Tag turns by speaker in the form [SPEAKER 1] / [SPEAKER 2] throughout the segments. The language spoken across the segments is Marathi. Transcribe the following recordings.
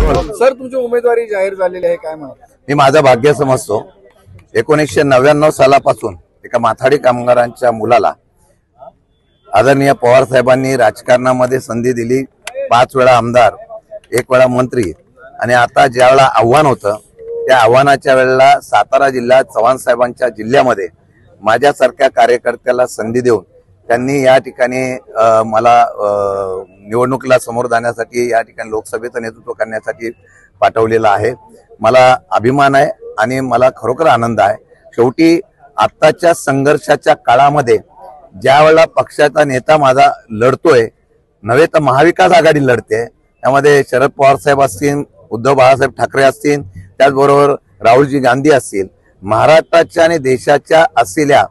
[SPEAKER 1] सर तुमची उमेदवारी जाहीर झालेली आहे, काय म्हणतात?
[SPEAKER 2] मी माझं भाग्य समजतो। 1999 सालापासून एका माथाडी कामगारांच्या मुलाला आदरणीय पवार साहेबांनी राजकारणामध्ये संधी दिली। 5 वेळा आमदार, 1 वेळा मंत्री, आणि आता ज्या वेळेला आव्हान होतं त्या आव्हानाच्या वेळेला सातारा जिल्ह्यात चव्हाण साहेबांच्या जिल्ह्यामध्ये माझ्यासारख्या कार्यकर्त्याला संधी देऊन त्यांनी या ठिकाणी मला निवडणुकीला समोर जाण्यासाठी, या ठिकाणी लोकसभेचं नेतृत्व करण्यासाठी पाठवलेलं आहे। मला अभिमान आहे आणि मला खरोखर आनंद आहे। शेवटी आत्ताच्या संघर्षाच्या काळामध्ये ज्या वेळेला पक्षाचा नेता माझा लढतोय, नव्हे तर महाविकास आघाडी लढते, त्यामध्ये शरद पवार साहेब असतील, उद्धव बाळासाहेब ठाकरे असतील, त्याचबरोबर राहुलजी गांधी असतील, महाराष्ट्राच्या आणि देशाच्या असलेल्या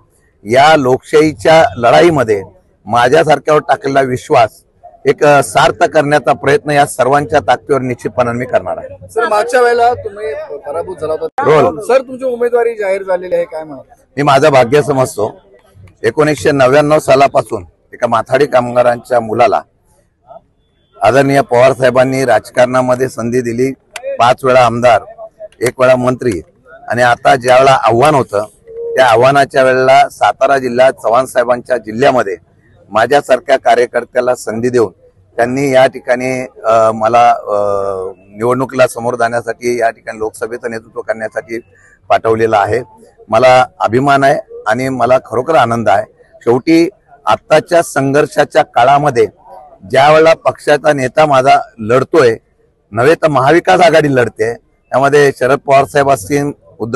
[SPEAKER 2] या लोकशाहीच्या लढाईमध्ये माझ्यासारख्यावर टाकलेला विश्वास एक सार्थ करण्याचा प्रयत्न या सर्वांच्या ताकदीवर निश्चितपणे मी करणार आहे।
[SPEAKER 1] सर मागच्या वेळेला तुम्ही पराभूत झाला होता, सर तुमची उमेदवारी जाहीर झालेली आहे, काय म्हणतात?
[SPEAKER 2] मी माझं भाग्य समजतो। 1999 सालापासून एका माथाडी कामगारांच्या मुलाला आदरणीय पवार साहेबांनी राजकारणामध्ये संधी दिली। 5 वेळा आमदार, 1 वेळा मंत्री, आणि आता ज्या वेळेला आव्हान होतं त्या आव्हानाच्या वेळेला सातारा जिल्ह्यात चव्हाण साहेबांच्या जिल्ह्यामध्ये माझ्यासारख्या कार्यकर्त्याला संधी देऊन त्यांनी या ठिकाणी मला निवडणुकीला समोर जाण्यासाठी, या ठिकाणी लोकसभेचं नेतृत्व करण्यासाठी पाठवलेलं आहे। मला अभिमान आहे आणि मला खरोखर आनंद आहे। शेवटी आत्ताच्या संघर्षाच्या काळामध्ये ज्या वेळेला पक्षाचा नेता माझा लढतोय, नव्हे तर महाविकास आघाडी लढते, त्यामध्ये शरद पवार साहेब असतील, उद्धव